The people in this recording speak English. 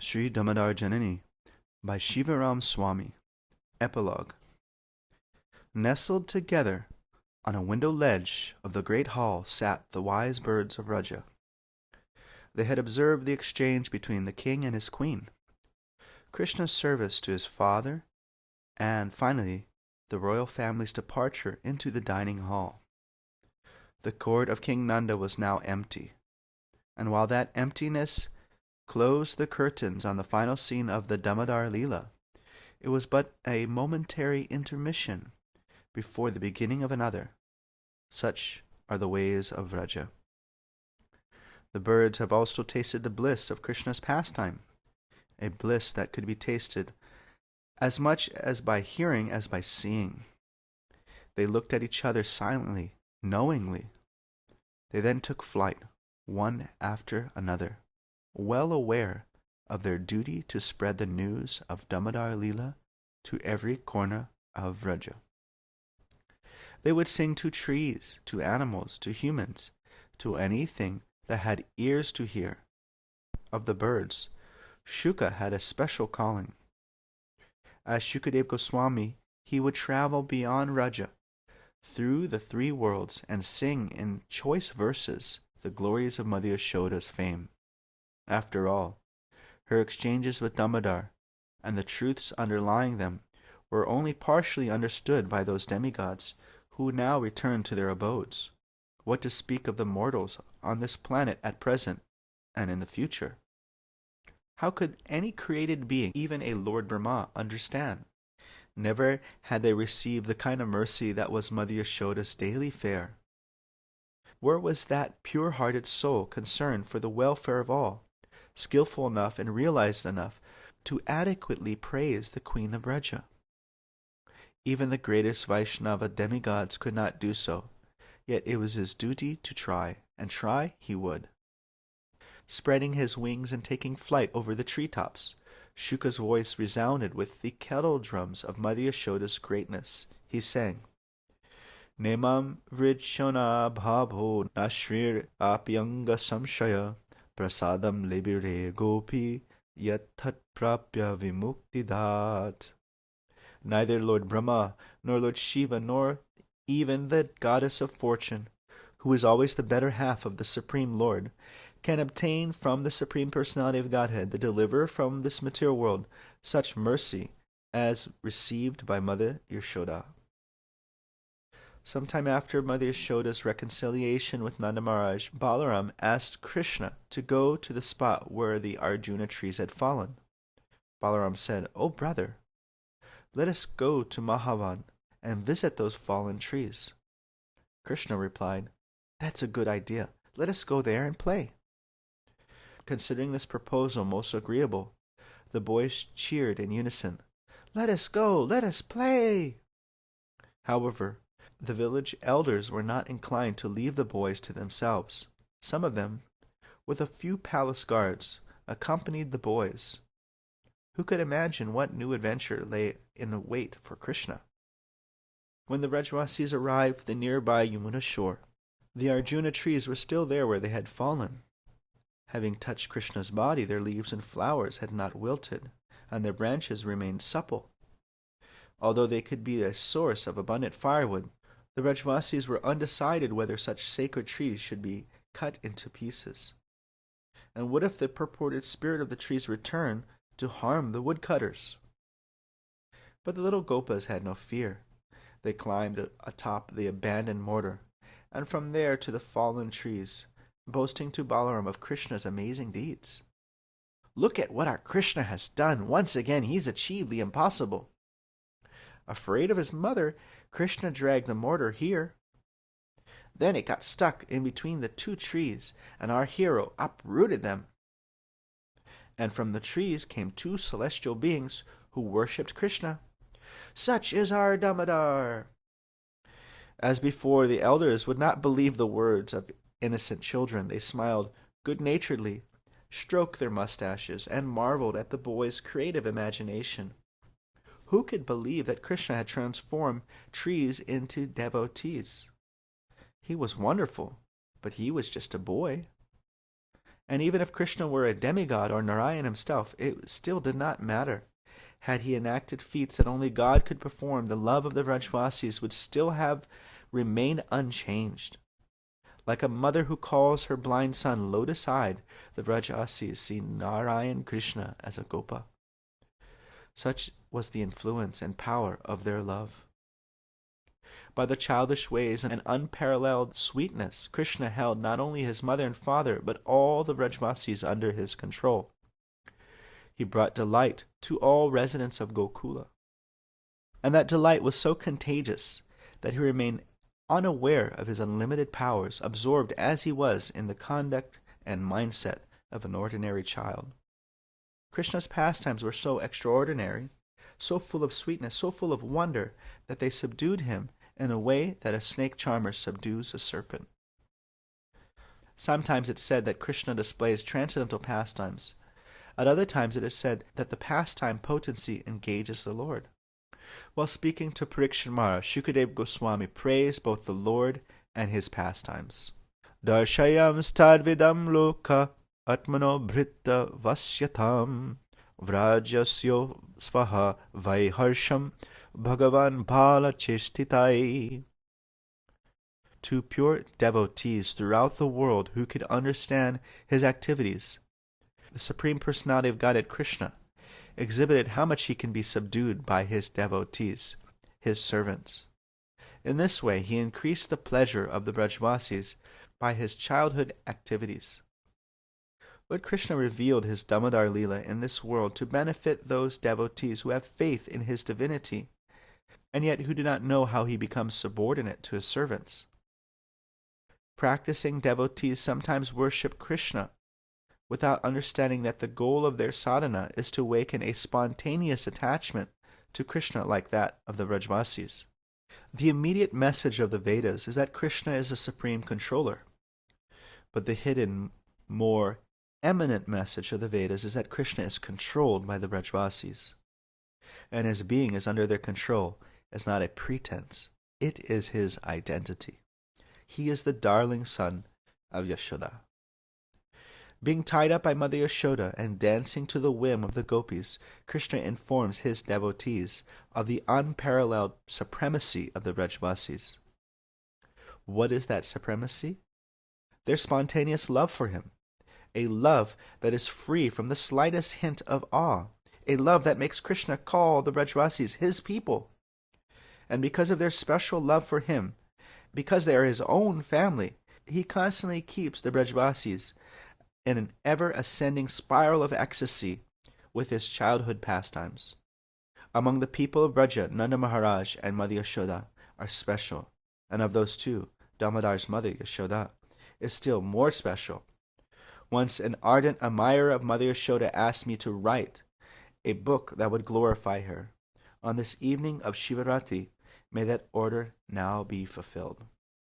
Sri Dāmodara Jananī by Shivaram Swami. Epilogue. Nestled together on a window ledge of the great hall sat the wise birds of Raja. They had observed the exchange between the king and his queen, Krishna's service to his father, and finally the royal family's departure into the dining hall. The court of King Nanda was now empty, and while that emptiness closed the curtains on the final scene of the Dāmodara Leela, it was but a momentary intermission before the beginning of another. Such are the ways of Vraja. The birds have also tasted the bliss of Krishna's pastime, a bliss that could be tasted as much as by hearing as by seeing. They looked at each other silently, knowingly. They then took flight, one after another, well aware of their duty to spread the news of Dāmodara Leela to every corner of Vraja. They would sing to trees, to animals, to humans, to anything that had ears to hear. Of the birds, Shuka had a special calling. As Shukadev Goswami, he would travel beyond Raja, through the three worlds, and sing in choice verses the glories of Mother Yashoda's fame. After all, her exchanges with Damodar and the truths underlying them were only partially understood by those demigods who now returned to their abodes. What to speak of the mortals on this planet at present and in the future? How could any created being, even a Lord Brahma, understand? Never had they received the kind of mercy that was Mother Yashoda's daily fare. Where was that pure-hearted soul concerned for the welfare of all, skillful enough and realized enough to adequately praise the Queen of Braja? Even the greatest Vaishnava demigods could not do so, yet it was his duty to try, and try he would. Spreading his wings and taking flight over the treetops, Shuka's voice resounded with the kettle drums of Mother Yashoda's greatness. He sang, Nemam vridshona bhavo nashrir apyanga samshaya prasadam libire gopi yathat prapya vimuktidat. Neither Lord Brahma, nor Lord Shiva, nor even the goddess of fortune, who is always the better half of the Supreme Lord, can obtain from the Supreme Personality of Godhead, the deliverer from this material world, such mercy as received by Mother Yashoda. Sometime after Mother Yashoda's reconciliation with Nanda Maharaj, Balaram asked Krishna to go to the spot where the Arjuna trees had fallen. Balaram said, "O brother, let us go to Mahavan and visit those fallen trees." Krishna replied, "That's a good idea. Let us go there and play." Considering this proposal most agreeable, the boys cheered in unison, "Let us go! Let us play!" However, the village elders were not inclined to leave the boys to themselves. Some of them, with a few palace guards, accompanied the boys. Who could imagine what new adventure lay in wait for Krishna? When the Brajvasis arrived at the nearby Yamuna shore, the Arjuna trees were still there where they had fallen. Having touched Krishna's body, their leaves and flowers had not wilted, and their branches remained supple. Although they could be a source of abundant firewood, the Brajvasis were undecided whether such sacred trees should be cut into pieces. And what if the purported spirit of the trees returned to harm the woodcutters? But the little Gopas had no fear. They climbed atop the abandoned mortar, and from there to the fallen trees, boasting to Balaram of Krishna's amazing deeds. "Look at what our Krishna has done. Once again he's achieved the impossible." Afraid of his mother, Krishna dragged the mortar here. Then it got stuck in between the two trees, and our hero uprooted them. And from the trees came two celestial beings who worshipped Krishna. Such is our Damodar. As before, the elders would not believe the words of innocent children. They smiled good-naturedly, stroked their mustaches, and marveled at the boys' creative imagination. Who could believe that Krishna had transformed trees into devotees? He was wonderful, but he was just a boy. And even if Krishna were a demigod or Narayan himself, it still did not matter. Had he enacted feats that only God could perform, the love of the Vrajvasis would still have remained unchanged. Like a mother who calls her blind son lotus-eyed, the Vrajvasis see Narayan Krishna as a gopa. Such was the influence and power of their love. By the childish ways and unparalleled sweetness, Krishna held not only his mother and father, but all the Vrajvasis under his control. He brought delight to all residents of Gokula. And that delight was so contagious that he remained unaware of his unlimited powers, absorbed as he was in the conduct and mindset of an ordinary child. Krishna's pastimes were so extraordinary, so full of sweetness, so full of wonder, that they subdued him in a way that a snake charmer subdues a serpent. Sometimes it's said that Krishna displays transcendental pastimes. At other times it is said that the pastime potency engages the Lord. While speaking to Parikshit Maharaj, Shukadeva Goswami praised both the Lord and his pastimes. Darshayam stadvidam loka atmano bhritta vasyatam vrajasyo svaha vaiharsham bhagavan bhala cheshtitai. To pure devotees throughout the world who could understand his activities, the Supreme Personality of Godhead Krishna exhibited how much he can be subdued by his devotees, his servants. In this way, he increased the pleasure of the Brajvasis by his childhood activities. Lord Krishna revealed his Dāmodara Leela in this world to benefit those devotees who have faith in his divinity, and yet who do not know how he becomes subordinate to his servants. Practicing devotees sometimes worship Krishna without understanding that the goal of their sadhana is to awaken a spontaneous attachment to Krishna like that of the Vrajvasis. The immediate message of the Vedas is that Krishna is the supreme controller, but the hidden, more eminent message of the Vedas is that Krishna is controlled by the Vrajvasis, and his being is under their control is not a pretense, it is his identity. He is the darling son of Yashoda. Being tied up by Mother Yashoda and dancing to the whim of the gopis, Krishna informs his devotees of the unparalleled supremacy of the Vrajvasis. What is that supremacy? Their spontaneous love for him, a love that is free from the slightest hint of awe, a love that makes Krishna call the Vrajvasis his people. And because of their special love for him, because they are his own family, he constantly keeps the Vrajvasis in an ever-ascending spiral of ecstasy with his childhood pastimes. Among the people of Braja, Nanda Maharaj and Mother Yashoda are special, and of those two, Dāmodara's mother, Yashoda, is still more special. Once an ardent admirer of Mother Yashoda asked me to write a book that would glorify her. On this evening of Shivaratri, may that order now be fulfilled.